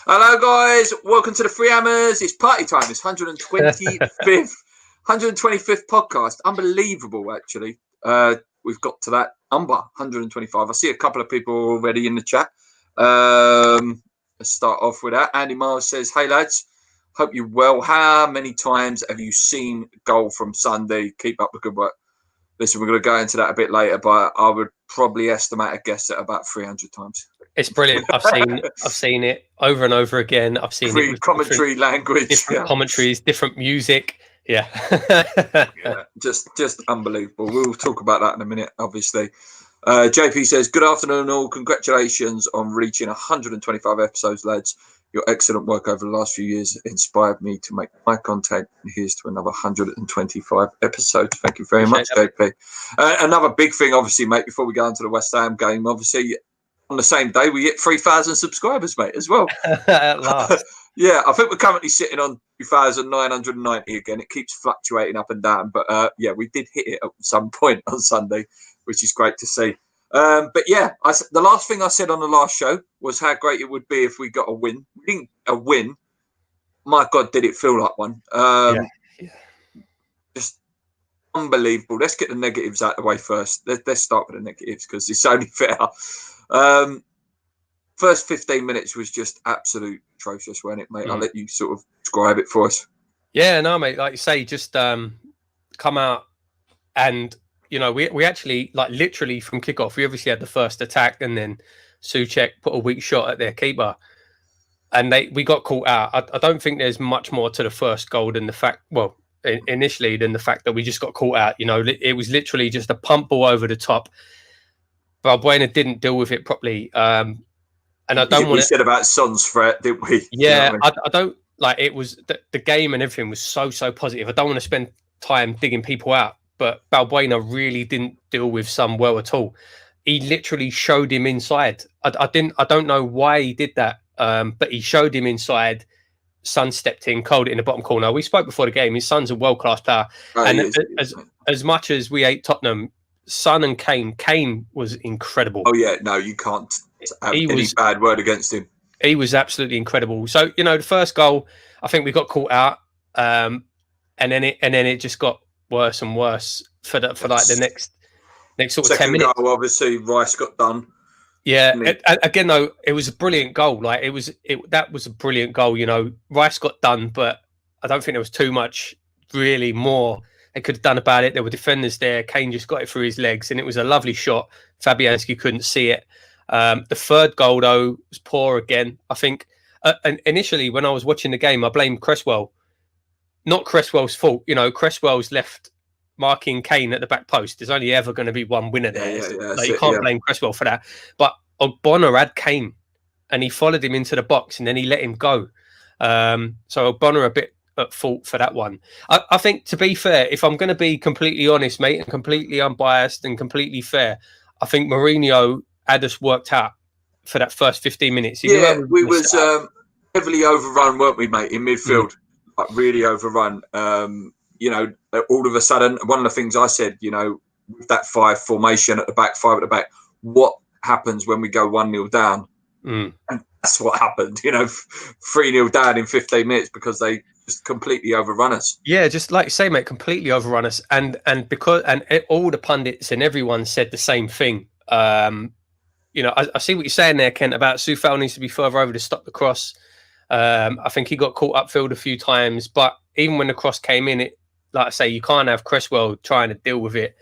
Hello, guys. Welcome to the Free Hammers. It's party time. It's 125th podcast. Unbelievable, actually. We've got to that number, 125. I see a couple of people already in the chat. Let's start off with that. Andy Miles says, "Hey, lads. Hope you're well. How many times have you seen goal from Sunday? Keep up the good work." Listen, we're going to go into that a bit later, but I would probably estimate a guess at about 300 times. It's brilliant. I've seen it over and over again. I've seen it with commentary language, different commentaries, different music. Yeah. Yeah, just unbelievable. We'll talk about that in a minute, obviously. JP says, "Good afternoon, all. Congratulations on reaching 125 episodes, lads. Your excellent work over the last few years inspired me to make my content. And here's to another 125 episodes." Thank you very much, JP. Another big thing, obviously, mate, before we go into the West Ham game, obviously, on the same day, we hit 3,000 subscribers, mate, as well. At last. Yeah, I think we're currently sitting on 2,990 again. It keeps fluctuating up and down. But, yeah, we did hit it at some point on Sunday, which is great to see. But yeah, the last thing I said on the last show was how great it would be if we got a win. We didn't a win. My God, did it feel like one? Just unbelievable. Let's get the negatives out of the way first. Let's start with the negatives because it's only fair. First 15 minutes was just absolute atrocious, wasn't it, mate? I'll let you sort of describe it for us. Yeah, no, mate. Like you say, just come out and. You know, we actually, like, literally from kickoff, we obviously had the first attack, and then Souček put a weak shot at their keeper, and we got caught out. I don't think there's much more to the first goal than the fact, initially, than the fact that we just got caught out. You know, it was literally just a pump ball over the top. Balbuena didn't deal with it properly, and I don't want. We said about Son's threat, didn't we? Yeah, you know I don't like. It was the game and everything was so positive. I don't want to spend time digging people out. But Balbuena really didn't deal with Son well at all. He literally showed him inside. I don't know why he did that, but he showed him inside. Son stepped in, called it in the bottom corner. We spoke before the game. His son's a world-class player. And as much as we hate Tottenham, Son and Kane was incredible. Oh, yeah. No, you can't have any bad word against him. He was absolutely incredible. So, you know, the first goal, I think we got caught out. And then it just got worse and worse for like the next sort of 10 minutes. Goal, obviously, Rice got done. Yeah, again though, it was a brilliant goal. Like that was a brilliant goal. You know, Rice got done, but I don't think there was too much really more they could have done about it. There were defenders there. Kane just got it through his legs, and it was a lovely shot. Fabianski couldn't see it. The third goal though was poor again. I think and initially when I was watching the game, I blamed Cresswell. Not Cresswell's fault. You know, Cresswell's left marking Kane at the back post. There's only ever going to be one winner there. You can't blame Cresswell for that. But Ogbonna had Kane and he followed him into the box and then he let him go. So Ogbonna a bit at fault for that one. I think, to be fair, if I'm going to be completely honest, mate, and completely unbiased and completely fair, I think Mourinho had us worked out for that first 15 minutes. We was heavily overrun, weren't we, mate, in midfield? Like really overrun. You know, all of a sudden, one of the things I said, you know, with that 5 formation at the back, 5 at the back, what happens when we go 1-0 down? And that's what happened, you know, 3-0 down in 15 minutes because they just completely overrun us. Yeah, just like you say, mate, completely overrun us. And all the pundits and everyone said the same thing. You know, I see what you're saying there, Kent, about Soufal needs to be further over to stop the cross. I think he got caught upfield a few times, but even when the cross came in, it, like I say, you can't have Cresswell trying to deal with it.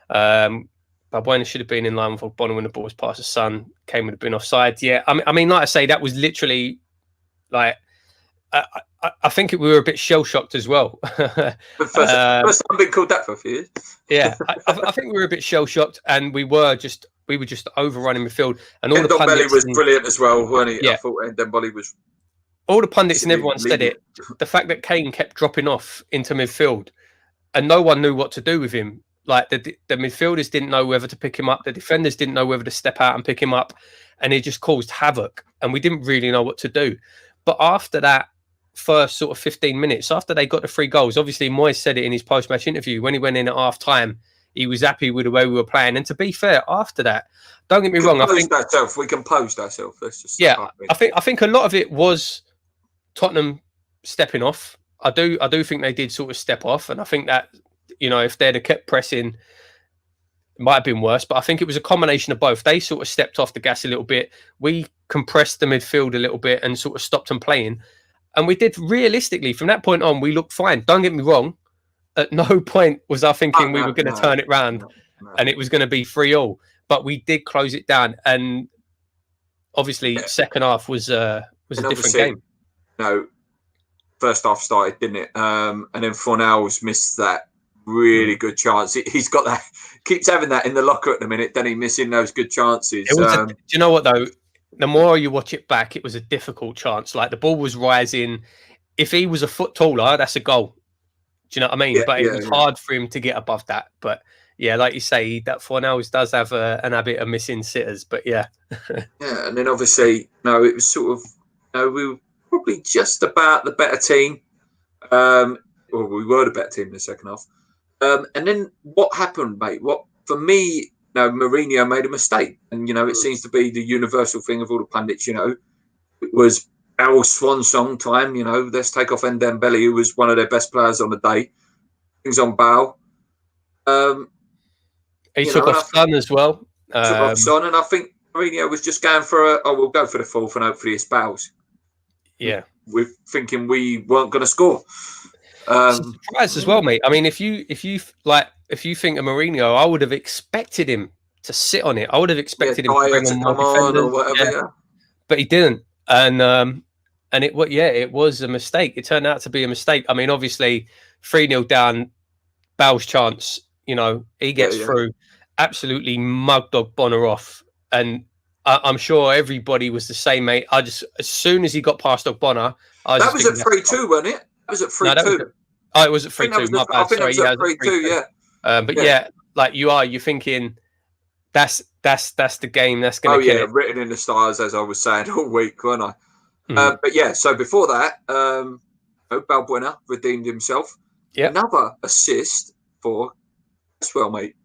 Balbuena should have been in line with Ogbonna when the ball was past the Sun. Kane would have been offside. Yeah, I mean, like I say, that was literally like I think we were a bit shell shocked as well. First time being called that for a few years. Yeah, I think we were a bit shell shocked, and we were just overrunning midfield. And all the pundits was brilliant as well, weren't he? Yeah. I thought Dembele was. All the pundits and everyone said it. The fact that Kane kept dropping off into midfield, and no one knew what to do with him. Like the midfielders didn't know whether to pick him up. The defenders didn't know whether to step out and pick him up, and it just caused havoc. And we didn't really know what to do. But after that first sort of 15 minutes, after they got the 3 goals, obviously Moyes said it in his post-match interview when he went in at half-time. He was happy with the way we were playing. And to be fair, after that, don't get me wrong, we composed ourselves. Let's just I think a lot of it was Tottenham stepping off. I do think they did sort of step off, and I think that, you know, if they'd have kept pressing, it might have been worse. But I think it was a combination of both. They sort of stepped off the gas a little bit. We compressed the midfield a little bit and sort of stopped them playing. And we did, realistically, from that point on, we looked fine. Don't get me wrong. At no point was I thinking we were going to turn it round and it was going to be 3-3. But we did close it down. And obviously, second half was a different game. No, first half started, didn't it? And then Fornals missed that really good chance. He's got that, keeps having that in the locker at the minute, then he missing those good chances. Do you know what, though? The more you watch it back, it was a difficult chance. Like, the ball was rising. If he was a foot taller, that's a goal. Do you know what I mean? But it was hard for him to get above that. But yeah, like you say, that Fornals does have an habit of missing sitters. But yeah. Yeah, and then obviously, no, it was sort of, we were probably just about the better team. Or we were the better team in the second half. And then what happened, mate? What, for me, Mourinho made a mistake. And, it seems to be the universal thing of all the pundits, it was our swan song time, let's take off Ndembele, who was one of their best players on the day. Things on Bow. He took off Son as well. Took off Son, and I think Mourinho was just going for we'll go for the fourth and hopefully it's Bows. Yeah. We're thinking we weren't going to score. Surprised as well, mate. I mean, if you think of Mourinho, I would have expected him to sit on it. I would have expected him to bring on more defenders or whatever, but he didn't. And it was a mistake. It turned out to be a mistake. I mean, obviously, 3-0 down, Bow's chance, he gets through, absolutely mugdog Bonner off. And I'm sure everybody was the same, mate. As soon as he got past Ogbonna, that was at 3-2, wasn't it? That was at 3-2. It was at 3-2. My bad. Sorry, yeah, 3-2. Yeah. But like you're thinking that's the game that's going to kill it. Written in the stars, as I was saying all week, weren't I? But yeah, so before that, Balbuena redeemed himself. Yeah. Another assist for Cresswell, mate.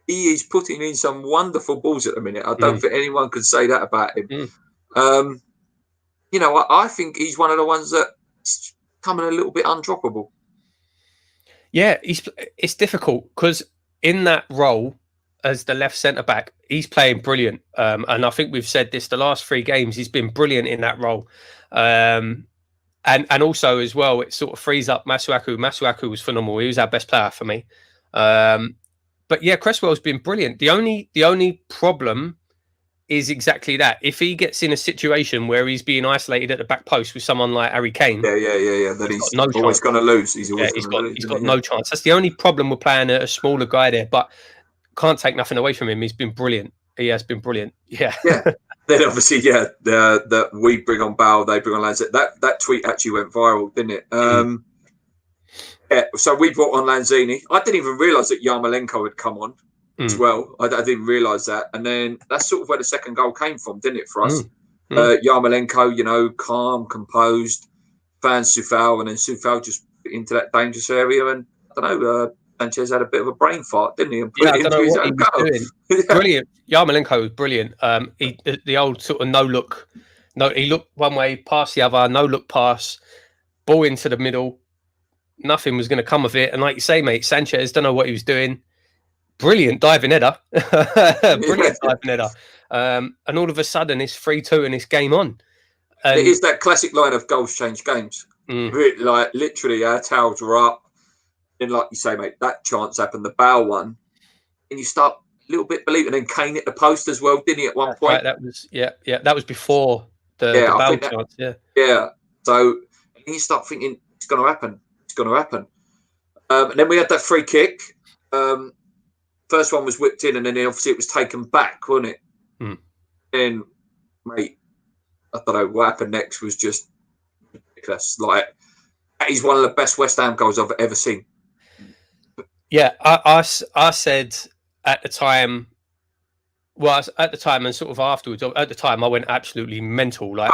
He is putting in some wonderful balls at the minute. I don't think anyone could say that about him. I think he's one of the ones that's coming a little bit undroppable. Yeah, it's difficult because in that role as the left centre back, he's playing brilliant. And I think we've said this the last 3 games, he's been brilliant in that role. And also as well, it sort of frees up Masuaku. Masuaku was phenomenal. He was our best player for me. But yeah, Cresswell's been brilliant. The only problem is exactly that. If he gets in a situation where he's being isolated at the back post with someone like Harry Kane, then he's always going to lose. He's got no chance. That's the only problem with playing a smaller guy there. But can't take nothing away from him. He's been brilliant. He has been brilliant. Yeah. Then obviously, that we bring on Bow, they bring on Lanzini. That tweet actually went viral, didn't it? Yeah. So we brought on Lanzini. I didn't even realise that Yarmolenko had come on as well. I didn't realise that. And then that's sort of where the second goal came from, didn't it, for us? Yarmolenko, calm, composed, found Soufal, and then Soufal just into that dangerous area. And I don't know, Sanchez had a bit of a brain fart, didn't he? And put it into his own goal. Brilliant. Yarmolenko was brilliant. The old sort of no look. No, he looked one way, pass the other, no look pass, ball into the middle. Nothing was going to come of it. And like you say, mate, Sanchez, don't know what he was doing. Brilliant diving header. Diving header. And all of a sudden, it's 3-2 and it's game on. It is that classic line of goals change games. Like, literally, our towels were up. And like you say, mate, that chance happened, the Bow one. And you start a little bit believing. And Kane hit the post as well, didn't he, at one point? Right, that was, that was before the Bow chance, Yeah. So you start thinking, it's going to happen. Going to happen. And then we had that free kick. First one was whipped in, and then obviously it was taken back, wasn't it? And mate, I don't know what happened next was just ridiculous. Like, that is one of the best West Ham goals I've ever seen. Yeah, I said at the time. Well, at the time and sort of afterwards. At the time, I went absolutely mental. Like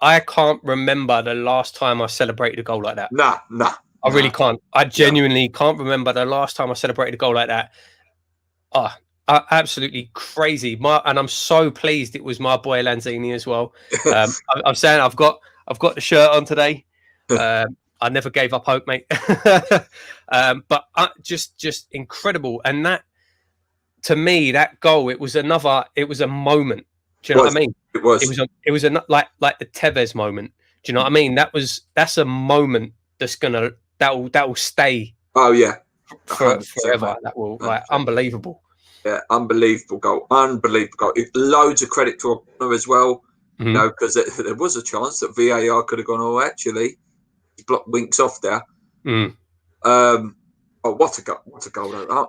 I can't remember the last time I celebrated a goal like that. Nah. I really can't. I genuinely can't remember the last time I celebrated a goal like that. Oh, absolutely crazy. And I'm so pleased it was my boy Lanzini as well. I'm saying I've got the shirt on today. I never gave up hope, mate. But just incredible. And that, to me, that goal, it was a moment. Do you know what I mean? It was. It was like the Tevez moment. Do you know what I mean? That's a moment that'll stay. Oh yeah, forever. mate. That will, like, unbelievable. Yeah, unbelievable goal. Loads of credit to O'Connor as well. Mm-hmm. You know, because there was a chance that VAR could have gone, oh, actually, he blocked Winks off there. Mm. Oh, what a goal!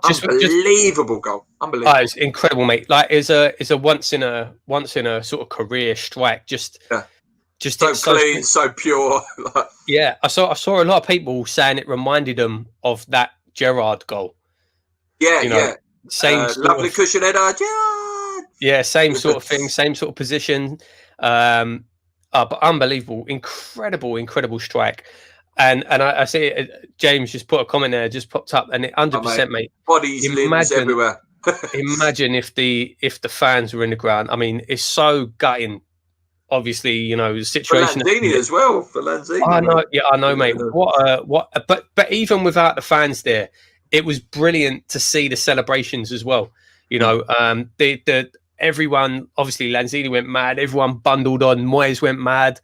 Unbelievable goal. Unbelievable. Oh, it's incredible, mate. Like, it's a once in a sort of career strike. Just so clean, so pure. Yeah, I saw a lot of people saying it reminded them of that Gerrard goal. Yeah, you know, yeah. Same lovely cushion header, Gerrard. Yeah, same sort of thing, same sort of position. But unbelievable, incredible strike. And I see James just put a comment there, just popped up, and it 100%, mate. Bodies, limbs everywhere. Imagine if the fans were in the ground. I mean, it's so gutting. Obviously, you know, the situation. For Lanzini as well. For Lanzini. I know, yeah, I know, mate. But even without the fans there, it was brilliant to see the celebrations as well. You know, the everyone, obviously Lanzini went mad. Everyone bundled on. Moyes went mad.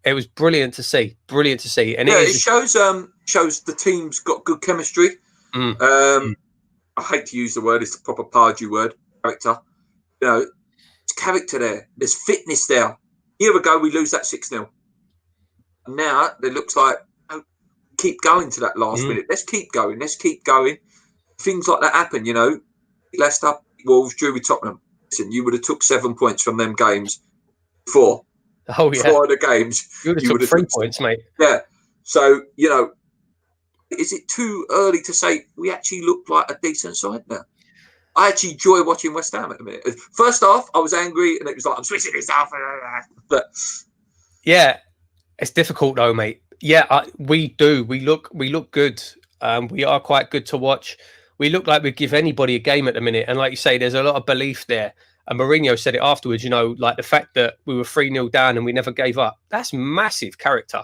It was brilliant to see. And it shows the team's got good chemistry. I hate to use the word; it's the proper Pardew word. Character. You know, there's character there. There's fitness there. A year ago, we lose that 6-0. Now it looks like keep going to that last minute. Let's keep going. Things like that happen. You know, Leicester, Wolves, drew with Tottenham. Listen, you would have took 7 points from them games. 4. Oh yeah. 4 of the games. You would have took 3 points, mate. Yeah. So, you know, is it too early to say we actually look like a decent side now? I actually enjoy watching West Ham at the minute. First off, I was angry and it was like, I'm switching this off. But yeah, it's difficult though, mate. Yeah, we do. We look good. We are quite good to watch. We look like we'd give anybody a game at the minute. And like you say, there's a lot of belief there. And Mourinho said it afterwards, you know, like the fact that we were 3-0 down and we never gave up. That's massive character.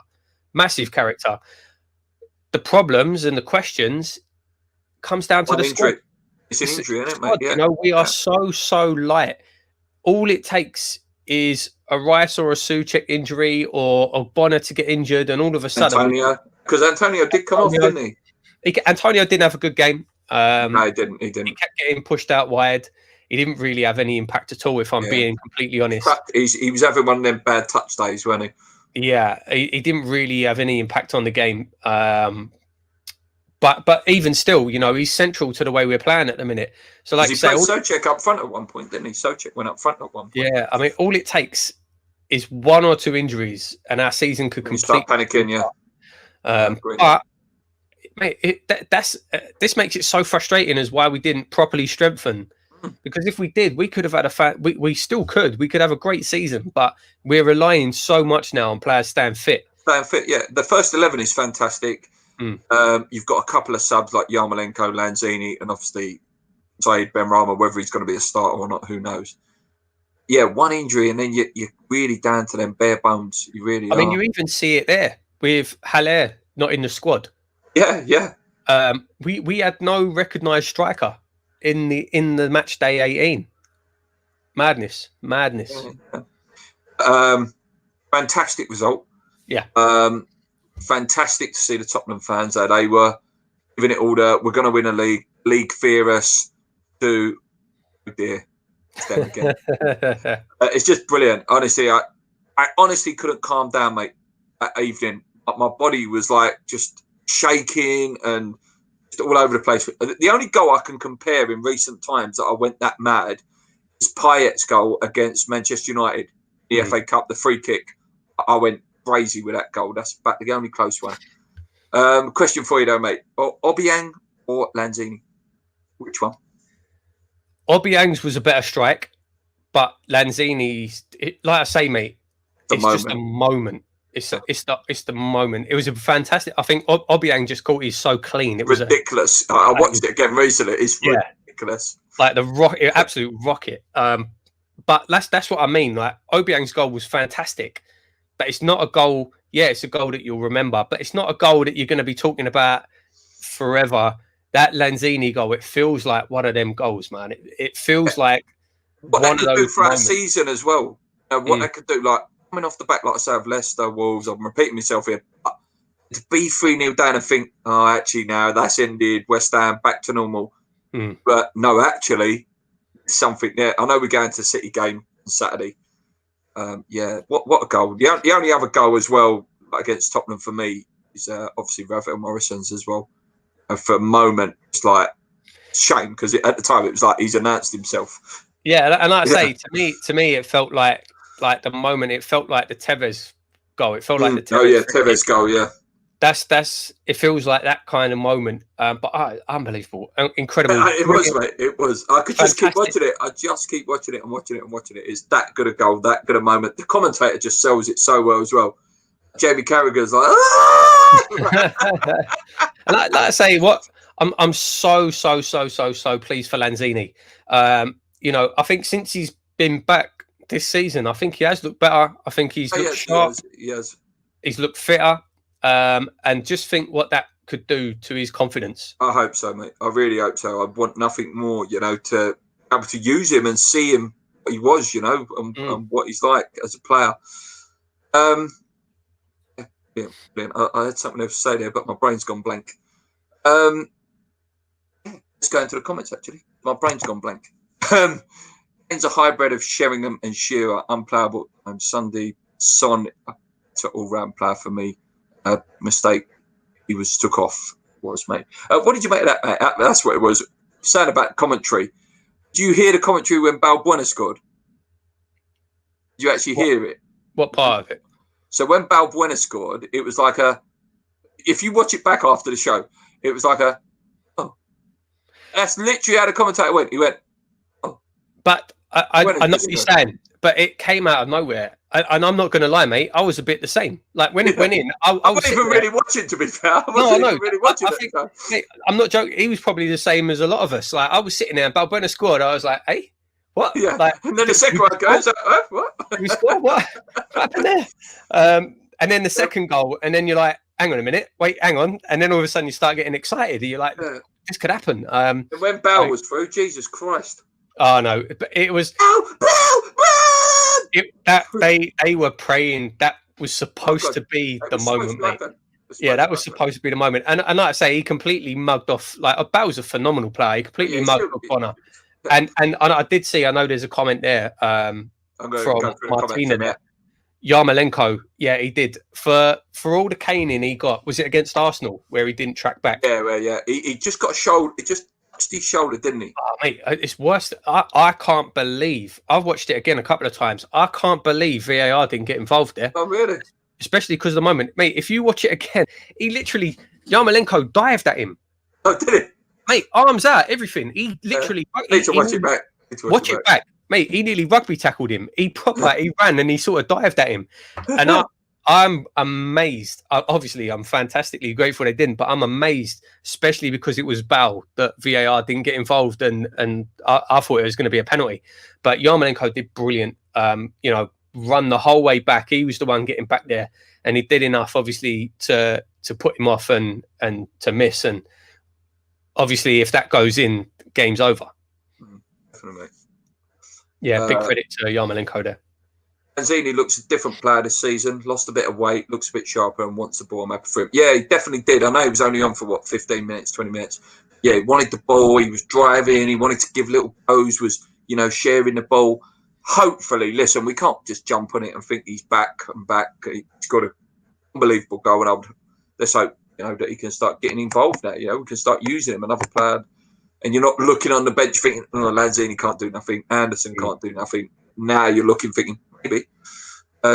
The problems and the questions comes down to the injury. squad. It's an injury, isn't it, mate? Yeah. You know, we are so light. All it takes is a Rice or a Souček injury or a Bonner to get injured, and all of a sudden, because Antonio did come off, didn't he? Antonio didn't have a good game. No, he didn't. He kept getting pushed out wide. He didn't really have any impact at all, if I'm being completely honest. He was having one of them bad touch days, wasn't he? Yeah, he didn't really have any impact on the game. But even still, you know, he's central to the way we're playing at the minute. So, like you say, Souček up front at one point, didn't he? Souček went up front at one point. Yeah, I mean, all it takes is 1 or 2 injuries, and our season could completely start panicking. Yeah, but mate, this makes it so frustrating as why we didn't properly strengthen. Because if we did, we could have had we still could. We could have a great season, but we're relying so much now on players staying fit. Yeah. The first 11 is fantastic. You've got a couple of subs like Yarmolenko, Lanzini, and obviously Said Benrahma. Whether he's going to be a starter or not, who knows? Yeah, 1 injury, and then you're really down to them bare bones. You really. I mean, you even see it there with Haller not in the squad. Yeah. We had no recognised striker in the match day 18. Madness. Fantastic result. Yeah. Fantastic to see the Tottenham fans there. They were giving it all we're going to win a league fear us to, oh dear, it's them again. It's just brilliant. Honestly, I honestly couldn't calm down, mate, that evening. My body was like just shaking and just all over the place. The only goal I can compare in recent times that I went that mad is Payet's goal against Manchester United, the FA Cup, the free kick. I went crazy with that goal. That's about the only close one. Question for you though, mate. Obiang or Lanzini? Which one? Obiang's was a better strike, but Lanzini's, like I say, mate, it's just a moment. It's the moment. It was a fantastic. I think Obiang just caught. He's so clean. It was ridiculous. I watched it again recently. It's ridiculous. Like the rocket, absolute rocket. But that's what I mean. Like Obiang's goal was fantastic, but it's not a goal. Yeah, it's a goal that you'll remember, but it's not a goal that you're going to be talking about forever. That Lanzini goal, it feels like one of them goals, man. It feels like what one they of could do those for our moments. season as well. What they could do, like coming off the back, like I say, of Leicester, Wolves. I'm repeating myself here. To be 3-0 down and think, oh, actually, now that's ended. West Ham back to normal. But no, actually, something there. I know we're going to the City game on Saturday. What a goal! The only other goal as well against Tottenham for me is obviously Rafael Morrison's as well. For a moment, it's like shame because at the time it was like he's announced himself. Yeah, and like I say, to me, it felt like the moment. It felt like the Tevez goal. It felt like the Tevez. Tevez goal. Yeah, that's. It feels like that kind of moment. But unbelievable, incredible. It was, mate. It was. I could just keep watching it. I just keep watching it and watching it and watching it. It's that good a goal, that good a moment. The commentator just sells it so well as well. Jamie Carragher's like, and like I say, I'm so pleased for Lanzini. I think since he's been back this season, I think he has looked better. I think he's looked sharp. He has. He's looked fitter. And just think what that could do to his confidence. I hope so, mate. I really hope so. I want nothing more, to be able to use him and see him what he was, and what he's like as a player. I had something else to say there, but my brain's gone blank. Let's go into the comments, actually. My brain's gone blank. It's a hybrid of Sheringham and Shearer, unplayable. And Sunday, Son, it's an all-round player for me. Mistake. He was took off. Was mate. What did you make of that, mate? That's what it was. Saying about commentary. Do you hear the commentary when Balbuena scored? Did you actually hear it? What part of it? So when Balbuena scored, it was like if you watch it back after the show, it was like that's literally how the commentator went. He went, oh. But I know what you're saying, but it came out of nowhere. And I'm not going to lie, mate. I was a bit the same. Like when it went in, I wasn't even really watching, to be fair. I wasn't really watching mate, I'm not joking. He was probably the same as a lot of us. Like I was sitting there and Balbuena scored. I was like, hey, what? Yeah. Like, and then the second one goes, what? We scored? What happened there? And then the second goal, and then you're like, hang on a minute, wait, hang on. And then all of a sudden you start getting excited. You're like, this could happen. And when Bale was through, Jesus Christ. Oh, no. It was... They were praying. That was supposed to be the moment, mate. Yeah, that was supposed to be the moment. And like I say, he completely mugged off. Like, Bale's a phenomenal player. He completely mugged off Connor. And I did see, I know there's a comment there from Martina there. Yarmolenko, yeah, he did. For all the caning he got, was it against Arsenal where he didn't track back? Yeah, well, yeah. He just got a shoulder. It just touched his shoulder, didn't he? Oh, mate, it's worse. I can't believe. I've watched it again a couple of times. I can't believe VAR didn't get involved there. Oh, really? Especially because of the moment. Mate, if you watch it again, he literally, Yarmolenko dived at him. Oh, did it? Mate, arms out, everything. He literally... Need to watch it back. Watch it back. Mate, he nearly rugby tackled him. He ran and he sort of dived at him. And I'm amazed. Obviously, I'm fantastically grateful they didn't, but I'm amazed, especially because it was Bale, that VAR didn't get involved, and I thought it was going to be a penalty. But Yarmolenko did brilliant. Run the whole way back. He was the one getting back there, and he did enough, obviously, to put him off and to miss. And obviously, if that goes in, game's over. Definitely. Yeah, big credit to Yarmolenko there. Lanzini looks a different player this season. Lost a bit of weight, looks a bit sharper, and wants the ball. I'm happy for him. Yeah, he definitely did. I know he was only on for 15 minutes, 20 minutes. Yeah, he wanted the ball. He was driving. He wanted to give little goes. Was sharing the ball. Hopefully, listen, we can't just jump on it and think he's back and back. He's got an unbelievable goal, and let's hope that he can start getting involved now. We can start using him, another player. And you're not looking on the bench thinking, Lanzini can't do nothing. Anderson can't do nothing. Now you're looking, thinking, maybe.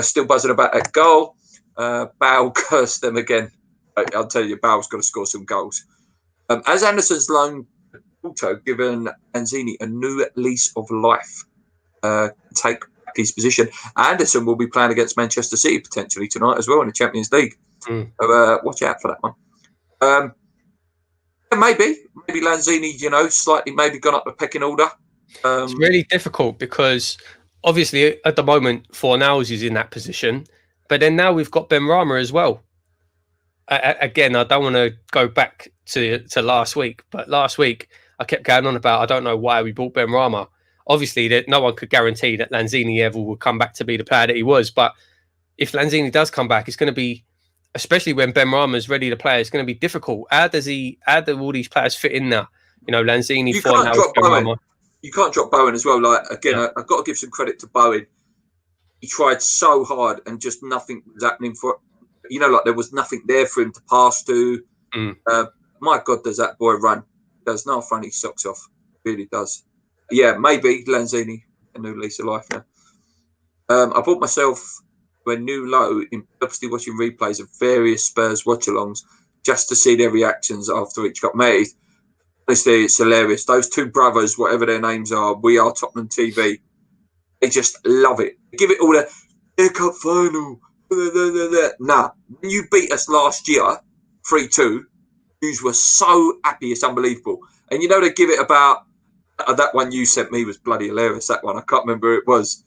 Still buzzing about that goal. Bale cursed them again. I'll tell you, Bale's got to score some goals. As Anderson's loan also given Lanzini a new lease of life. Take back his position. Anderson will be playing against Manchester City potentially tonight as well in the Champions League. So watch out for that one. Maybe Lanzini, slightly maybe gone up the pecking order. It's really difficult because obviously at the moment Fornals is in that position, but then now we've got Benrahma as well. Again, I don't want to go back to last week, but last week I kept going on about I don't know why we bought Benrahma. Obviously, that no one could guarantee that Lanzini ever will come back to be the player that he was. But if Lanzini does come back, it's going to be, especially when Benrahma is ready to play, it's going to be difficult. How do all these players fit in now? Lanzini, Fornals, Benrahma. You can't drop Bowen as well. Like again, yeah. I've got to give some credit to Bowen. He tried so hard and just nothing was happening for. Like there was nothing there for him to pass to. My God, does that boy run? Does not run his socks off. Really does. Yeah, maybe Lanzini, a new lease of life now. I bought myself a new low in purposely watching replays of various Spurs watch-alongs just to see their reactions after each got made. Honestly, it's hilarious. Those two brothers, whatever their names are, We Are Tottenham TV, they just love it. They give it all the cup final. Nah, when you beat us last year, 3-2, you were so happy, it's unbelievable. And they give it about that one you sent me was bloody hilarious. That one, I can't remember who it was.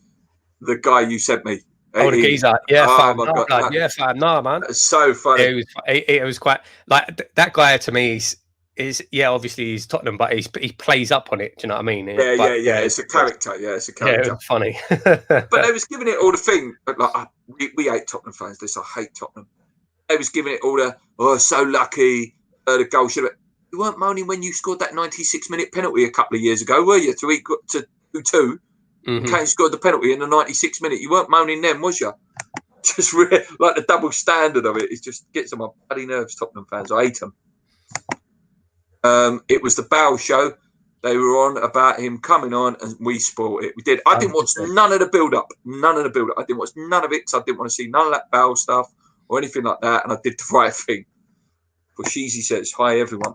The guy you sent me. Oh, the geezer. Yeah, fam. My God, yeah, fam. No, man. It's so funny. It was quite like that guy to me is obviously he's Tottenham, but he plays up on it. Do you know what I mean? Yeah. It's a character. Yeah, it's a character. Yeah, it was funny. But they was giving it all the thing. Like we hate Tottenham fans. This I hate Tottenham. They was giving it all the so lucky. The goal should have. You weren't moaning when you scored that 96-minute penalty a couple of years ago, were you? To equal to 2-2. Kane scored the penalty in the 96th minute. You weren't moaning then, was you? Just like the double standard of it. It just gets on my bloody nerves, Tottenham fans. I hate them. It was the Bow show. They were on about him coming on, and we spoiled it. We did. I didn't watch none of the build-up. I didn't watch none of it because I didn't want to see none of that Bow stuff or anything like that, and I did the right thing. Bushizi says, hi, everyone.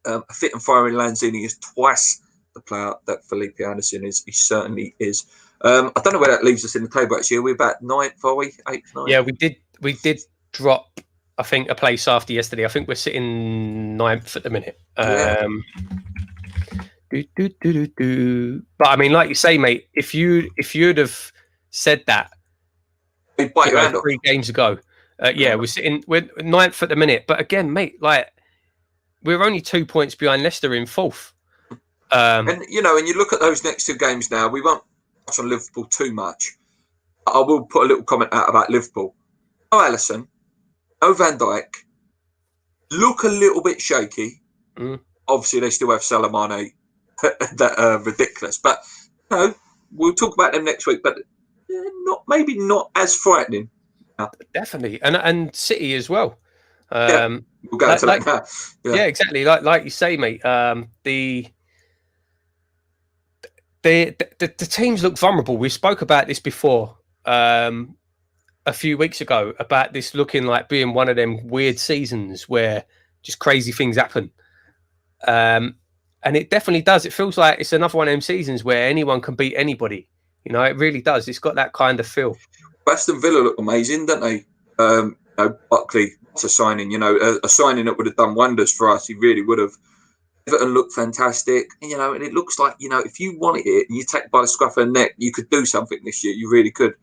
A fit and firing Lanzini is twice the player that Felipe Anderson is. He certainly is. I don't know where that leaves us in the table, actually. Are we about 9th, are we? 8th, 9th? Yeah, we did drop, I think, a place after yesterday. I think we're sitting 9th at the minute. But I mean, like you say, mate, if you'd have said that 3 games ago, we're 9th at the minute. But again, mate, like we're only 2 points behind Leicester in 4th. And you look at those next 2 games now, we won't touch on Liverpool too much. I will put a little comment out about Liverpool. No Alisson, no Van Dijk, look a little bit shaky. Obviously, they still have Salah Mane, that are ridiculous. But we'll talk about them next week. But maybe not as frightening. Definitely, and City as well. We'll go to that now. Yeah, exactly. Like you say, mate. The teams look vulnerable. We spoke about this before a few weeks ago about this looking like being one of them weird seasons where just crazy things happen. And it definitely does. It feels like it's another one of them seasons where anyone can beat anybody. It really does. It's got that kind of feel. Aston Villa look amazing, don't they? Buckley, it's a signing. A signing that would have done wonders for us. He really would have. Everton looked fantastic, and it looks like if you wanted it and you take it by the scruff of the neck, you could do something this year. You really could.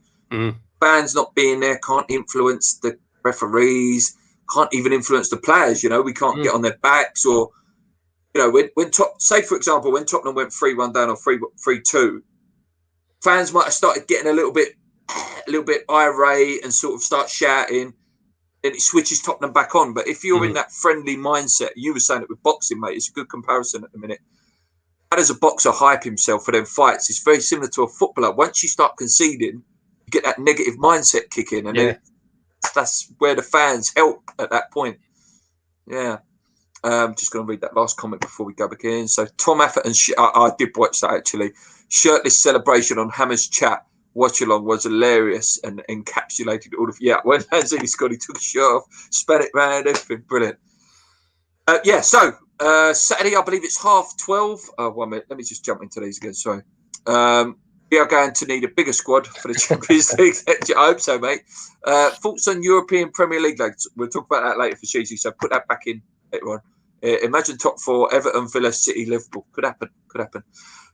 Fans not being there can't influence the referees, can't even influence the players. We can't get on their backs, or say for example when Tottenham went 3-1 down or 3-2, fans might have started getting a little bit irate and sort of start shouting. Then it switches Tottenham back on. But if you're in that friendly mindset, you were saying it with boxing, mate, it's a good comparison at the minute. How does a boxer hype himself for them fights? It's very similar to a footballer. Once you start conceding, you get that negative mindset kick in. And then that's where the fans help at that point. Yeah. Just going to read that last comment before we go back in. So Tom Atherton, I did watch that actually. Shirtless celebration on Hammer's chat. Watch along was hilarious and encapsulated all of when Lanzini scored, he took his shirt off, spat it round, everything brilliant. So Saturday, I believe it's 12:30. 1 minute, let me just jump into these again. Sorry. We are going to need a bigger squad for the Champions League. I hope so, mate. Thoughts on European Premier League, lads? We'll talk about that later for Cheesy, so put that back in later on. Imagine top four: Everton, Villa, City, Liverpool. Could happen. Could happen.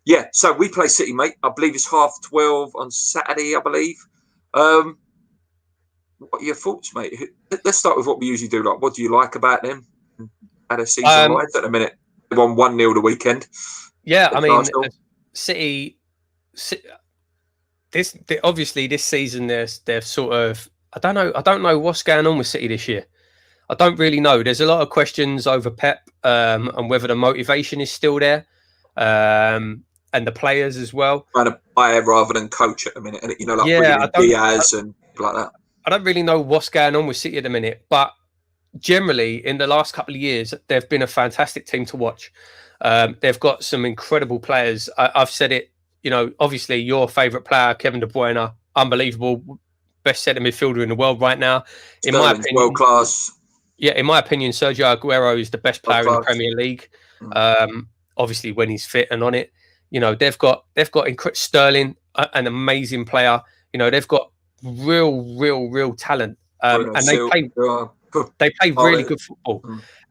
Yeah. So we play City, mate. I believe it's 12:30 on Saturday. I believe. What are your thoughts, mate? Let's start with what we usually do. Like, what do you like about them? How their season rides at the minute. They won 1-0 the weekend. Yeah, I mean, City. Obviously this season they're sort of I don't know what's going on with City this year. I don't really know. There's a lot of questions over Pep and whether the motivation is still there, and the players as well. Trying to buy rather than coach at the minute, and like bringing in Diaz and like that. I don't really know what's going on with City at the minute, but generally in the last couple of years they've been a fantastic team to watch. They've got some incredible players. I've said it. Obviously your favourite player, Kevin De Bruyne, unbelievable, best centre midfielder in the world right now. In my opinion, world class. Yeah, in my opinion, Sergio Aguero is the best player in the Premier League. Obviously, when he's fit and on it, they've got Sterling, an amazing player. They've got real talent, and they play really good football.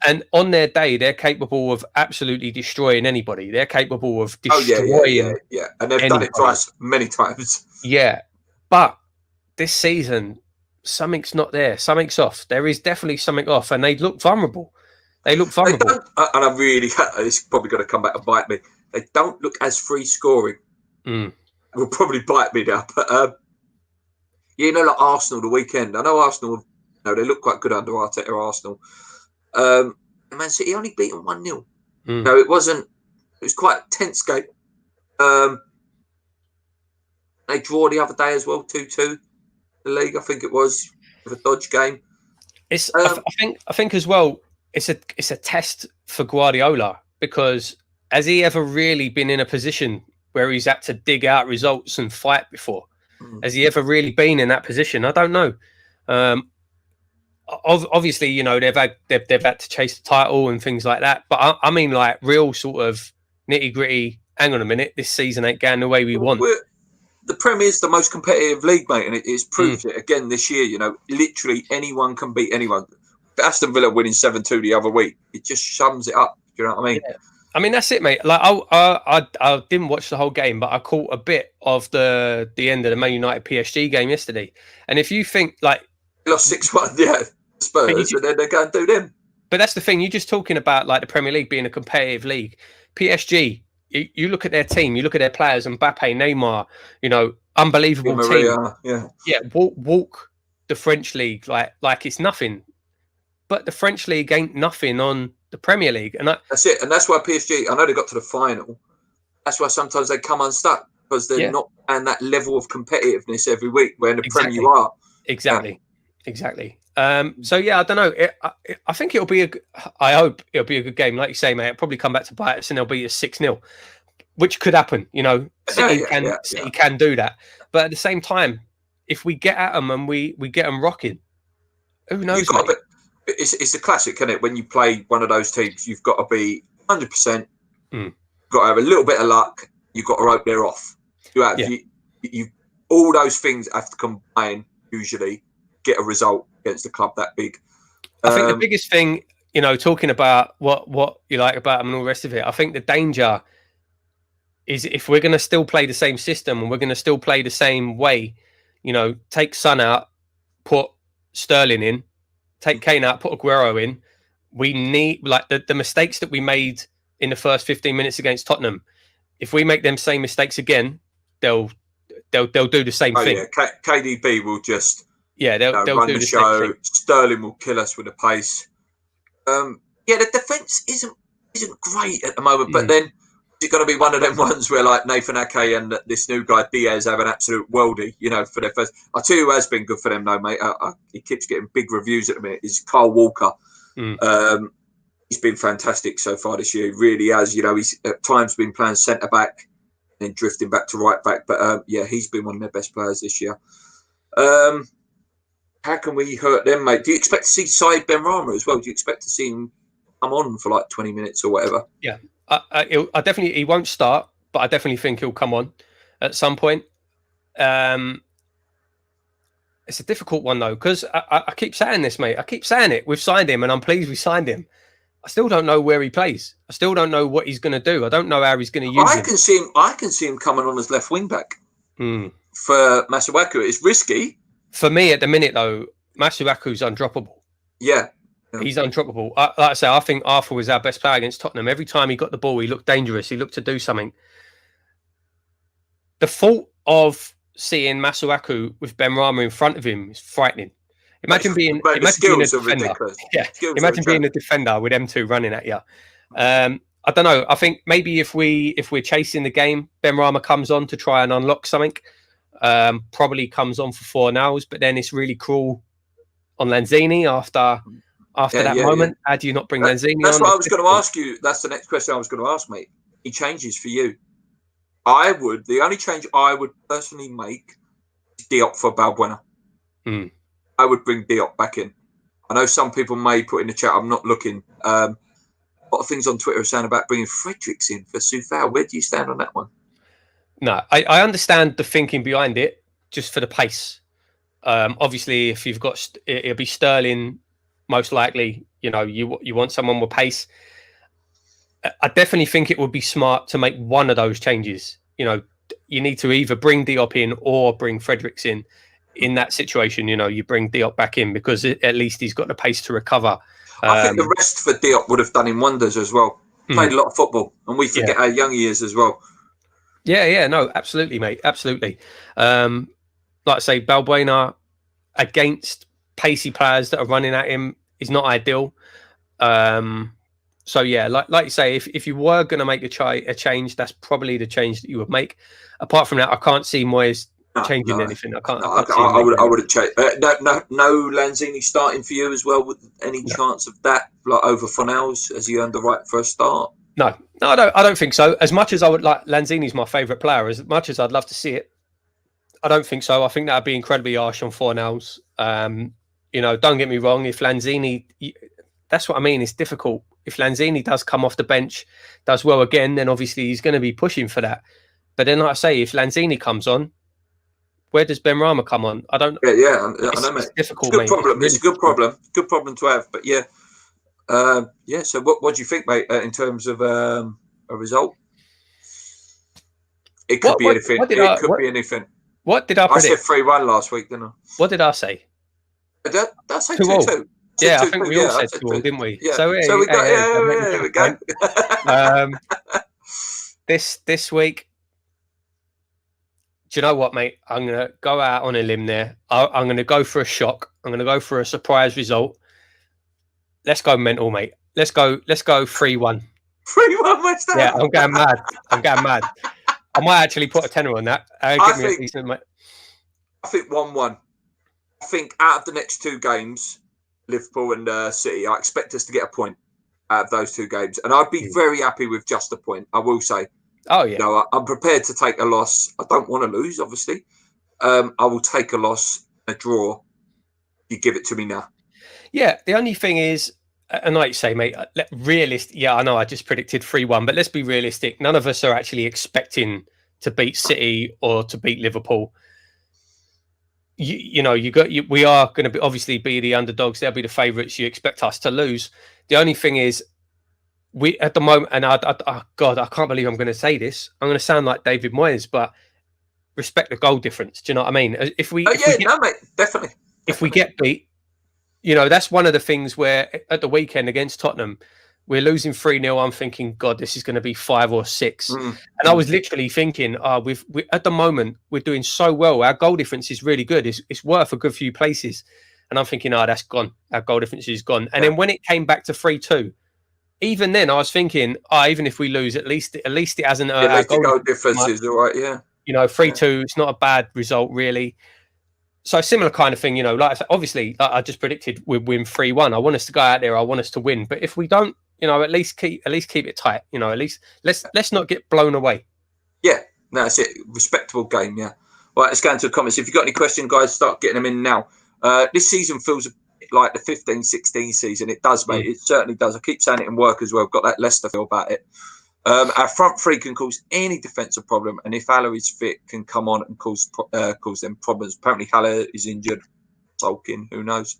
And on their day, they're capable of absolutely destroying anybody. They're capable of destroying. Yeah. And they've done it twice, many times. Yeah, but this season, something's not there. Something's off. There is definitely something off, and they look vulnerable. And I really, it's probably going to come back and bite me. They don't look as free scoring. It will probably bite me now. But like Arsenal the weekend. I know Arsenal. They look quite good under Arteta. Arsenal. Man City only beat them 1-0. No, it wasn't. It was quite a tense game. They draw the other day as well, 2-2. The league, I think it was, with a dodge game. It's I think as well. It's a test for Guardiola, because has he ever really been in a position where he's had to dig out results and fight before? Has he ever really been in that position? I don't know. Obviously, they've had to chase the title and things like that. But I mean, like real sort of nitty gritty. Hang on a minute, this season ain't going the way we want. The Premier is the most competitive league, mate, and it's proved it again this year. Literally anyone can beat anyone. Aston Villa winning 7-2 the other week, it just sums it up. Do you know what I mean? Yeah. I mean, that's it, mate. Like I didn't watch the whole game, but I caught a bit of the end of the Man United PSG game yesterday. And if you think like lost 6-1, Spurs, and then they're going to do them. But that's the thing. You're just talking about like the Premier League being a competitive league. PSG, you look at their team, you look at their players, Mbappe, Neymar, unbelievable Maria, team. Yeah, walk the French league like it's nothing. But the French league ain't nothing on the Premier League, and that's it. And that's why PSG. I know they got to the final. That's why sometimes they come unstuck, because they're not at that level of competitiveness every week. Where in the Premier you are. Exactly. So yeah, I don't know. I think it'll be I hope it'll be a good game. Like you say, mate, it'll probably come back to bite us, and there'll be a 6-0, which could happen. City can do that. But at the same time, if we get at them and we get them rocking, who knows? It's a classic, isn't it? When you play one of those teams, you've got to be 100%. You've got to have a little bit of luck. You've got to hope they're off. You all those things have to combine usually get a result against a club that big. I think the biggest thing, talking about what you like about them and all the rest of it, I think the danger is if we're going to still play the same system and we're going to still play the same way, take Son out, put Sterling in, take Kane out, put Aguero in. We need like the mistakes that we made in the first 15 minutes against Tottenham. If we make them same mistakes again, they'll do the same thing. Yeah, KDB will just they'll run do the show. Same thing. Sterling will kill us with the pace. The defense isn't great at the moment, but then it's going to be one of them ones where like Nathan Ake and this new guy Diaz have an absolute worldie, for their first. I'll tell you who has been good for them though, mate. He keeps getting big reviews at the minute. Is Kyle Walker. He's been fantastic so far this year. He really has. He's at times been playing centre back and then drifting back to right back. But he's been one of their best players this year. How can we hurt them, mate? Do you expect to see Said Benrahma as well? Do you expect to see him come on for like 20 minutes or whatever? Yeah. I definitely, he won't start, but I definitely think he'll come on at some point. It's a difficult one though, because I keep saying this, mate. I keep saying it. We've signed him, and I'm pleased we signed him. I still don't know where he plays. I still don't know what he's going to do. I don't know how he's going to use him. I can see him coming on as left wing back for Masuaku. It's risky. For me, at the minute, though, Masuaku's undroppable. Yeah. He's undroppable. Like I say, I think Arthur was our best player against Tottenham. Every time he got the ball, he looked dangerous. He looked to do something. The thought of seeing Masuaku with Benrahma in front of him is frightening. Imagine being a defender. Yeah, imagine being a defender with M2 running at you. I don't know. I think maybe if we're chasing the game, Benrahma comes on to try and unlock something. Probably comes on for 4 hours, but then it's really cruel on Lanzini after that moment. How do you not bring Lanzini on? That's what I was going to ask you. That's the next question I was going to ask, mate. He changes for you. The only change I would personally make is Diop for Balbuena. I would bring Diop back in. I know some people may put in the chat, I'm not looking. A lot of things on Twitter are saying about bringing Fredericks in for Soufal. Where do you stand on that one? No, I understand the thinking behind it, just for the pace. Obviously, if you've got, it'll be Sterling, most likely. You know, you want someone with pace. I definitely think it would be smart to make one of those changes. You know, you need to either bring Diop in or bring Fredericks in. In that situation, you know, you bring Diop back in because at least he's got the pace to recover. I think the rest for Diop would have done him wonders as well. Played a lot of football, and we forget how young he is as well. Yeah, no, absolutely, mate, absolutely. Like I say, Balbuena against pacey players that are running at him is not ideal. So yeah, like you say, if you were going to make a change, that's probably the change that you would make. Apart from that, I can't see Moyes changing anything. I wouldn't change. No Lanzini starting for you as well. With any chance of that, like over Fornals, has he earned the right for a start? No, I don't think so. As much as I would like, Lanzini's my favourite player. As much as I'd love to see it, I don't think so. I think that'd be incredibly harsh on Fornals. You know, don't get me wrong. If Lanzini, that's what I mean. It's difficult. If Lanzini does come off the bench, does well again, then obviously he's going to be pushing for that. But then, like I say, if Lanzini comes on, where does Benrahma come on? I don't. I know, mate. It's difficult, it's a good problem. It's a good problem. Good problem to have. But So, what do you think, mate? In terms of a result, it could be anything. It could be anything. What did I predict? I said 3-1 last week, didn't I? What did I say? That's 2-2. Yeah, I think we all said 2-2, didn't we? Yeah. So we got. There we go. This week. Do you know what, mate? I'm going to go out on a limb there. I'm going to go for a shock. I'm going to go for a surprise result. Let's go mental, mate. Let's go 3-1. 3-1, what's that? Yeah, I'm going mad. I might actually put a tenner on that. I think 1-1. I think out of the next 2 games, Liverpool and City, I expect us to get a point out of those 2 games. And I'd be very happy with just a point, I will say. Oh, yeah. You know, I'm prepared to take a loss. I don't want to lose, obviously. I will take a loss, a draw. You give it to me now. Yeah, the only thing is, and like you say, mate, realistic. Yeah, I know I just predicted 3-1, but let's be realistic. None of us are actually expecting to beat City or to beat Liverpool. We are going to obviously be the underdogs. They'll be the favourites. You expect us to lose. The only thing is, we at the moment, and I can't believe I'm going to say this. I'm going to sound like David Moyes, but respect the goal difference. Do you know what I mean? Mate, definitely. If we get beat, you know, that's one of the things where at the weekend against Tottenham, we're losing 3-0. I'm thinking, God, this is going to be 5 or 6. And I was literally thinking, we at the moment we're doing so well. Our goal difference is really good. It's worth a good few places. And I'm thinking, that's gone. Our goal difference is gone. And then when it came back to 3-2. Even then, I was thinking, even if we lose, at least it hasn't. At least the goal difference is all right, yeah. You know, 3-2, it's not a bad result, really. So, similar kind of thing, you know, like I said, obviously, like I just predicted we'd win 3-1. I want us to go out there. I want us to win. But if we don't, you know, at least keep it tight. You know, at least let's not get blown away. Yeah, no, that's it. Respectable game, yeah. Right, let's go into the comments. If you've got any questions, guys, start getting them in now. This season feels like the 15-16 season. It does, mate. It certainly does. I keep saying it in work as well. I've got that Leicester feel about it. Our front three can cause any defensive problem, and if Haller is fit, can come on and cause them problems. Apparently, Haller is injured. sulking. Who knows?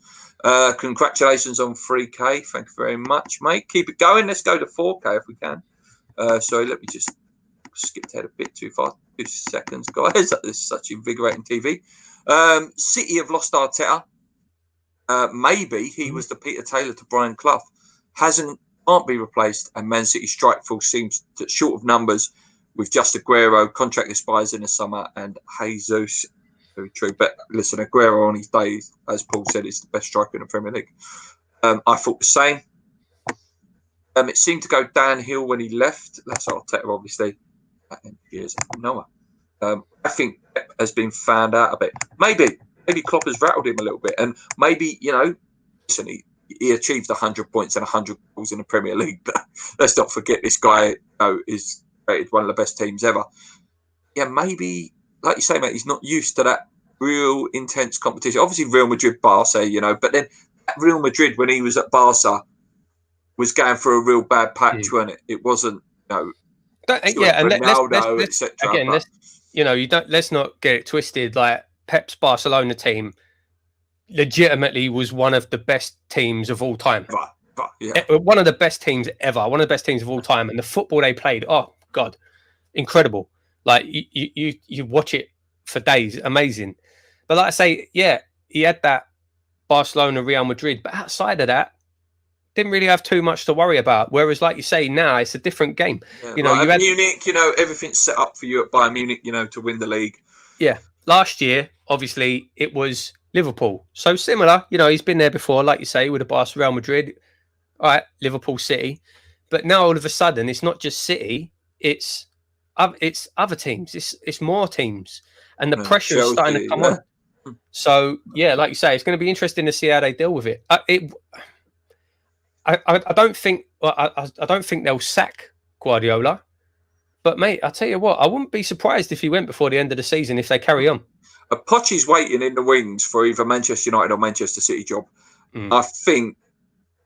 Congratulations on 3K. Thank you very much, mate. Keep it going. Let's go to 4K if we can. Sorry, let me just skip ahead a bit too fast. 2 seconds, guys. This is such invigorating TV. City have lost Arteta. Maybe he was the Peter Taylor to Brian Clough. Can't be replaced, and Man City strike force seems short of numbers with just Aguero, contract expires in the summer, and Jesus. Very true. But listen, Aguero on his day, as Paul said, is the best striker in the Premier League. I thought the same. It seemed to go downhill when he left. That's Arteta, obviously. And here's Noah. I think Pep has been found out a bit. Maybe Klopp has rattled him a little bit, and maybe listen, he achieved 100 points and 100 goals in the Premier League. But let's not forget this guy is created one of the best teams ever. Yeah, maybe, like you say, mate, he's not used to that real intense competition. Obviously, Real Madrid, Barca, but then at Real Madrid, when he was at Barca, was going through a real bad patch, wasn't it? It wasn't, Ronaldo, etc. Again, let's not get it twisted. Like Pep's Barcelona team legitimately was one of the best teams of all time. One of the best teams ever. One of the best teams of all time. And the football they played, oh God, incredible. Like you watch it for days, amazing. But like I say, yeah, he had that Barcelona, Real Madrid, but outside of that, didn't really have too much to worry about. Whereas, like you say, now it's a different game. Yeah, you had Munich. Everything's set up for you at Bayern Munich. To win the league. Yeah, last year, obviously, it was Liverpool. So similar. He's been there before, like you say, with the Barca, Real Madrid. All right, Liverpool, City. But now all of a sudden, it's not just City. It's other teams. It's more teams, and the pressure is starting to come on. So yeah, like you say, it's going to be interesting to see how they deal with it. I don't think they'll sack Guardiola, but mate, I tell you what, I wouldn't be surprised if he went before the end of the season if they carry on. Poch is waiting in the wings for either Manchester United or Manchester City job. I think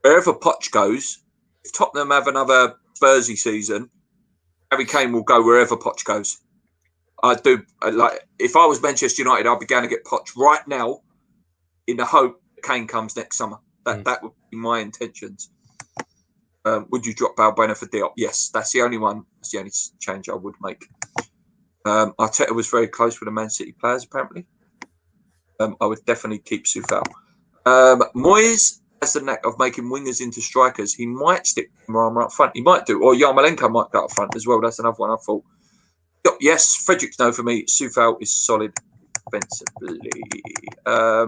wherever Poch goes, if Tottenham have another Spursy season, Harry Kane will go wherever Poch goes. I do. If I was Manchester United, I'd be going to get Poch right now in the hope Kane comes next summer. That would be my intentions. Would you drop Balbuena for Diop? Yes, that's the only one. That's the only change I would make. Arteta was very close with the Man City players, apparently. I would definitely keep Soufal. Moyes has the knack of making wingers into strikers. He might stick Rama up front. He might do. Or Yarmolenko might go up front as well. That's another one I thought. Yes, Fredericks, no for me. Soufal is solid defensively. I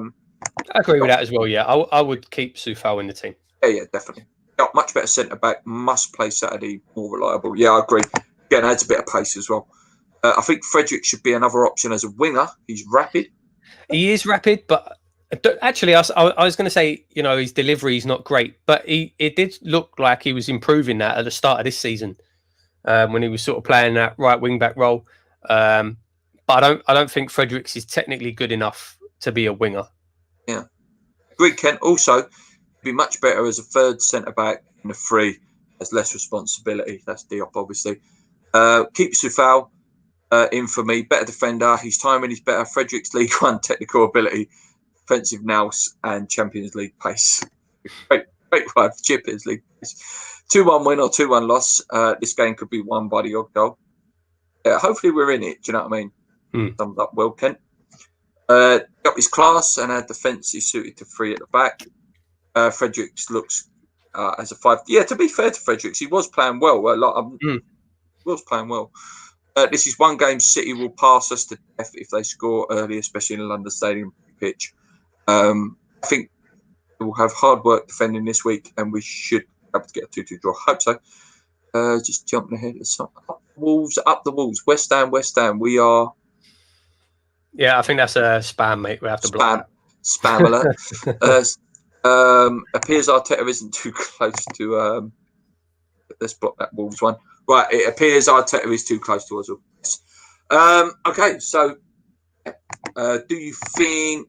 agree with that as well, yeah. I would keep Soufal in the team. Yeah, definitely. Much better centre-back. Must play Saturday. More reliable. Yeah, I agree. Again, adds a bit of pace as well. I think Frederick should be another option as a winger. He's rapid. He is rapid, but actually, I was going to say, his delivery is not great, but it did look like he was improving that at the start of this season when he was sort of playing that right wing-back role. But I don't think Fredericks is technically good enough to be a winger. Yeah. Greg Kent also be much better as a third centre-back in a free, has less responsibility. That's Diop, obviously. Keep Soufal in for me. Better defender. His timing is better. Fredericks League One technical ability, defensive nous, and Champions League pace. Great one for Champions League pace. 2-1 win or 2-1 loss. This game could be won by the odd goal. Hopefully we're in it. Do you know what I mean? Summed up well, Kent. Got his class and our defence is suited to 3 at the back. Fredericks looks as a 5. Yeah, to be fair to Fredericks, he was playing well. He was playing well. This is one game City will pass us to death if they score early, especially in the London Stadium pitch. I think we'll have hard work defending this week, and we should be able to get a 2-2 draw. Hope so. Just jumping ahead. Up the Wolves. West Ham. We are. Yeah, I think that's a spam, mate. We have to block that. Spam alert. Appears Arteta isn't too close to. Let's block that Wolves one. Right, it appears Arteta is too close to us. Okay, so do you think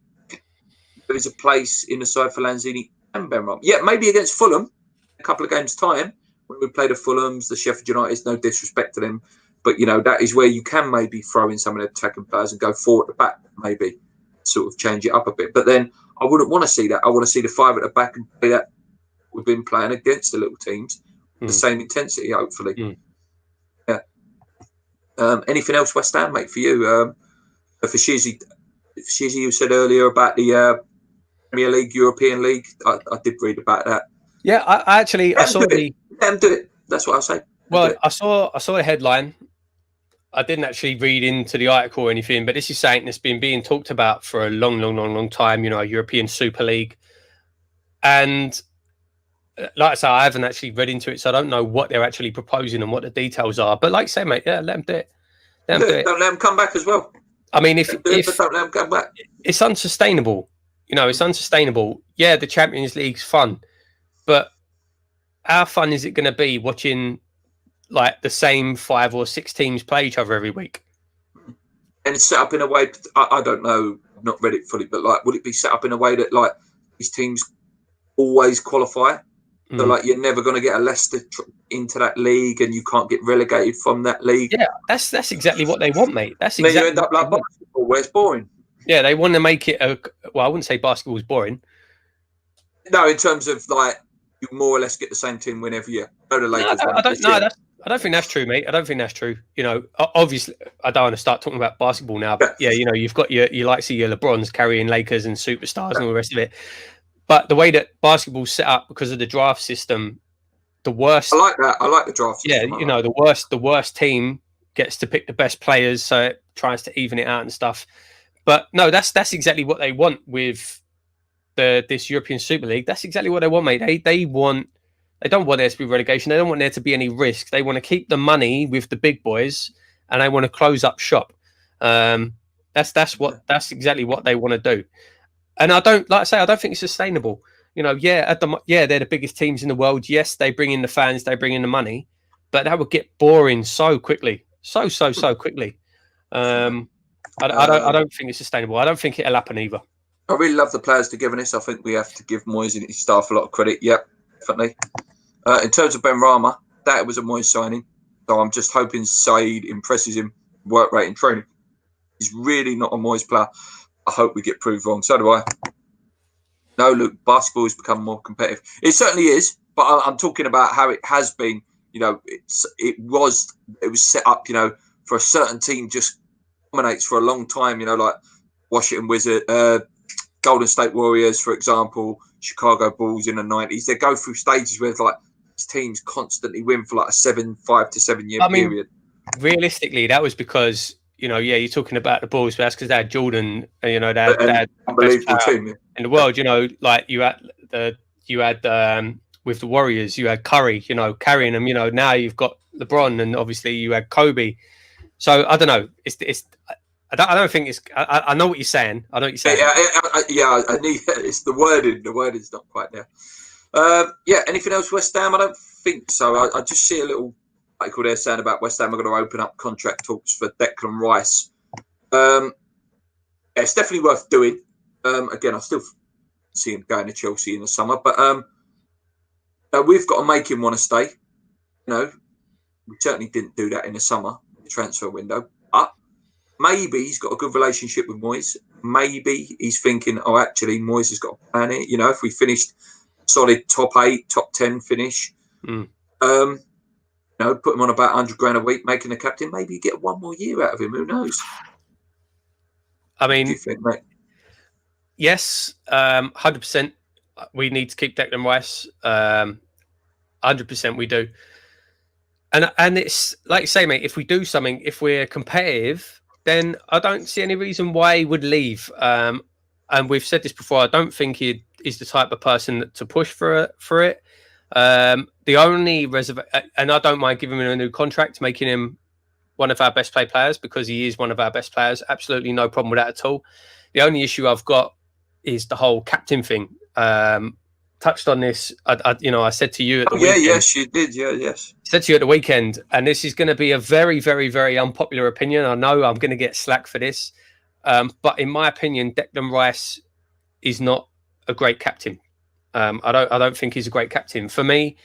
there is a place in the side for Lanzini and Benrahma? Yeah, maybe against Fulham, a couple of games' time when we play the Fulhams, the Sheffield United. No disrespect to them, but that is where you can maybe throw in some of the attacking players and go forward at the back, maybe sort of change it up a bit. But then I wouldn't want to see that. I want to see the five at the back and play that we've been playing against the little teams, the same intensity, hopefully. Yeah. Anything else, West Ham, mate, for you? For Shizzy, you said earlier about the Premier League, European League. I did read about that. Yeah, I saw the. Let them do it. That's what I say. Well, I saw a headline. I didn't actually read into the article or anything, but this is something that's been being talked about for a long time. A European Super League, and like I say, I haven't actually read into it, so I don't know what they're actually proposing and what the details are. But like I say, mate, let them do it. Don't let them come back as well. I mean, if don't let them come back, it's unsustainable. It's unsustainable. Yeah, the Champions League's fun, but how fun is it going to be watching like the same 5 or 6 teams play each other every week? And it's set up in a way, I don't know, I've not read it fully, but like, would it be set up in a way that like these teams always qualify? So like you're never going to get a Leicester into that league, and you can't get relegated from that league. Yeah, that's exactly what they want, mate. That's exactly. Then you end up like basketball, where it's boring. Yeah, they want to make it well, I wouldn't say basketball is boring. No, in terms of like you more or less get the same team win every year. I don't think that's true, mate. I don't think that's true. Obviously, I don't want to start talking about basketball now, but yeah, you've got your LeBrons carrying Lakers and superstars and all the rest of it. But the way that basketball's set up because of the draft system, the worst. I like that. I like the draft system. Yeah, the worst team gets to pick the best players, so it tries to even it out and stuff. But no, that's exactly what they want with this European Super League. That's exactly what they want, mate. They don't want there to be relegation. They don't want there to be any risk. They want to keep the money with the big boys, and they want to close up shop. That's exactly what they want to do. And I don't think it's sustainable. They're the biggest teams in the world. Yes, they bring in the fans, they bring in the money, but that would get boring so quickly, so quickly. I don't think it's sustainable. I don't think it'll happen either. I really love the players' togetherness. I think we have to give Moyes and his staff a lot of credit. Yep, definitely. In terms of Ben Rama, that was a Moyes signing. So I'm just hoping Saeed impresses him, work rate and training. He's really not a Moyes player. I hope we get proved wrong. So do I. No, look, basketball has become more competitive. It certainly is, but I'm talking about how it has been. It was set up, for a certain team just dominates for a long time. Like Washington Wizards, Golden State Warriors, for example, Chicago Bulls in the 90s. They go through stages where like these teams constantly win for like a 5 to 7 year period. Realistically, that was because. You're talking about the Bulls, but that's because they had Jordan. They had unbelievable team in the world. Like you had with the Warriors, you had Curry. Carrying them. Now you've got LeBron, and obviously you had Kobe. So I don't know. I don't think it's. I know what you're saying. I know what you're saying. Yeah. I need. It's the wording. The wording's not quite there. Anything else, West Ham? I don't think so. I just see a little article there saying about West Ham are going to open up contract talks for Declan Rice. It's definitely worth doing. Again, I still see him going to Chelsea in the summer, but we've got to make him want to stay. We certainly didn't do that in the summer, the transfer window. But maybe he's got a good relationship with Moyes. Maybe he's thinking, actually, Moyes has got a plan here. If we finished solid top 8, top 10 finish, put him on about 100 grand a week, making the captain. Maybe you get 1 more year out of him. Who knows? I mean, what do you think, mate? Yes, 100%. We need to keep Declan Rice. 100% we do. And it's like you say, mate. If we do something, if we're competitive, then I don't see any reason why he would leave. And we've said this before. I don't think he is the type of person to push for it. The only and I don't mind giving him a new contract, making him one of our best players because he is one of our best players. Absolutely no problem with that at all. The only issue I've got is the whole captain thing. Touched on this. I said to you at the weekend. Yes, you did. Yes. Said to you at the weekend, and this is going to be a very, very, very unpopular opinion. I know I'm going to get slack for this, but in my opinion, Declan Rice is not a great captain. I don't think he's a great captain for me.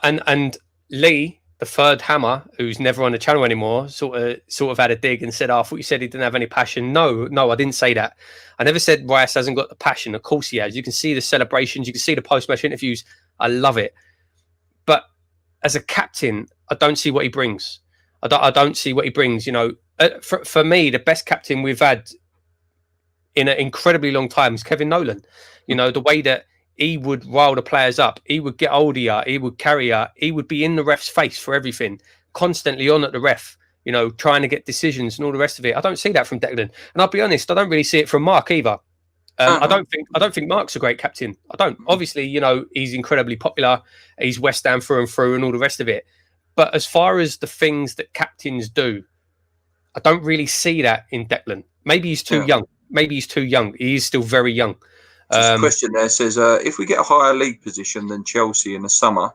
And Lee the third hammer, who's never on the channel anymore, sort of had a dig and said, "Oh, I thought you said he didn't have any passion." No, I didn't say that. I never said Rice hasn't got the passion. Of course he has. You can see the celebrations. You can see the post-match interviews. I love it. But as a captain, I don't see what he brings. I don't see what he brings. For me, the best captain we've had in an incredibly long time is Kevin Nolan. The way that he would rile the players up, he would get hold of you, he would carry you, he would be in the ref's face for everything, constantly on at the ref, trying to get decisions and all the rest of it. I don't see that from Declan, and I'll be honest, I don't really see it from Mark either. I don't think Mark's a great captain. I don't. Obviously, he's incredibly popular. He's West Ham through and through, and all the rest of it. But as far as the things that captains do, I don't really see that in Declan. Maybe he's too young. Maybe he's too young. He is still very young. Just a question there says, if we get a higher league position than Chelsea in the summer,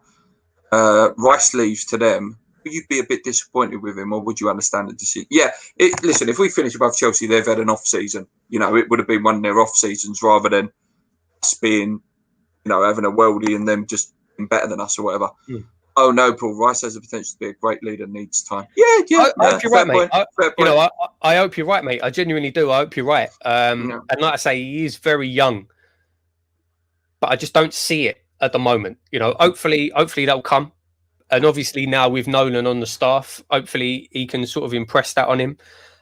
Rice leaves to them, would you be a bit disappointed with him, or would you understand the decision? Yeah, listen, if we finish above Chelsea, they've had an off season. It would have been one of their off seasons rather than us being, having a worldie and them just being better than us or whatever. Oh no, Paul, Rice has the potential to be a great leader, needs time. Yeah. I hope you're right, mate. I hope you're right, mate. I genuinely do. I hope you're right. And like I say, he is very young, but I just don't see it at the moment. Hopefully that'll come. And obviously now with Nolan on the staff, hopefully he can sort of impress that on him.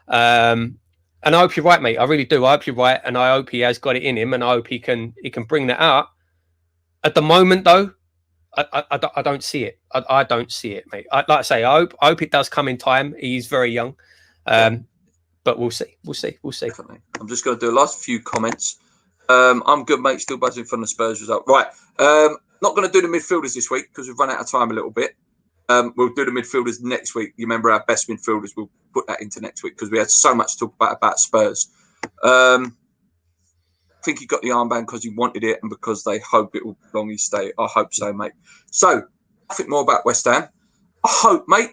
And I hope you're right, mate. I really do. I hope you're right, and I hope he has got it in him, and I hope he can bring that out. At the moment, though, I don't see it. I don't see it, mate. Like I say, I hope it does come in time. He's very young, but we'll see. We'll see. Definitely. I'm just going to do a last few comments. I'm good, mate. Still buzzing from the Spurs result. Right. Not going to do the midfielders this week because we've run out of time a little bit. We'll do the midfielders next week. You remember our best midfielders? We'll put that into next week because we had so much to talk about Spurs. I think he got the armband because he wanted it and because they hope it will long he stay. I hope so, mate. So, nothing more about West Ham. I hope, mate,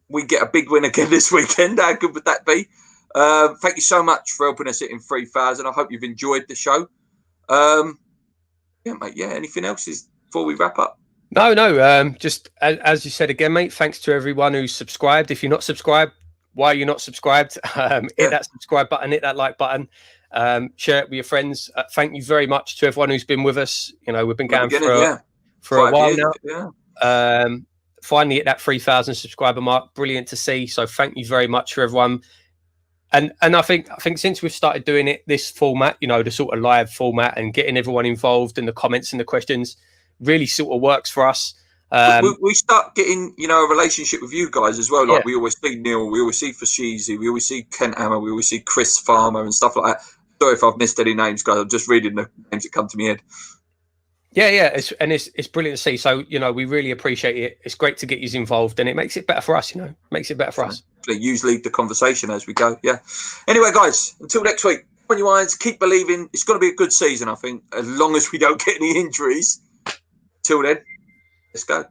we get a big win again this weekend. How good would that be? Thank you so much for helping us hit in 3,000. I hope you've enjoyed the show. Yeah, mate. Yeah, anything else before we wrap up? No. Just as you said again, mate, thanks to everyone who's subscribed. If you're not subscribed, why are you not subscribed? Hit that subscribe button, hit that like button. Share it with your friends. Thank you very much to everyone who's been with us. We've been going for a while now. Finally hit that 3,000 subscriber mark. Brilliant to see. So thank you very much for everyone. And I think since we've started doing it, this format, the sort of live format and getting everyone involved in the comments and the questions really sort of works for us. We start getting, a relationship with you guys as well. Like we always see Neil, we always see Fashizi, we always see Kent Hammer, we always see Chris Farmer and stuff like that. Sorry if I've missed any names, guys. I'm just reading the names that come to my head. Yeah. It's brilliant to see. So, we really appreciate it. It's great to get you involved and it makes it better for us, makes it better for us. You lead the conversation as we go. Yeah. Anyway, guys, until next week, on your minds, keep believing. It's going to be a good season, I think, as long as we don't get any injuries. Till then, let's go.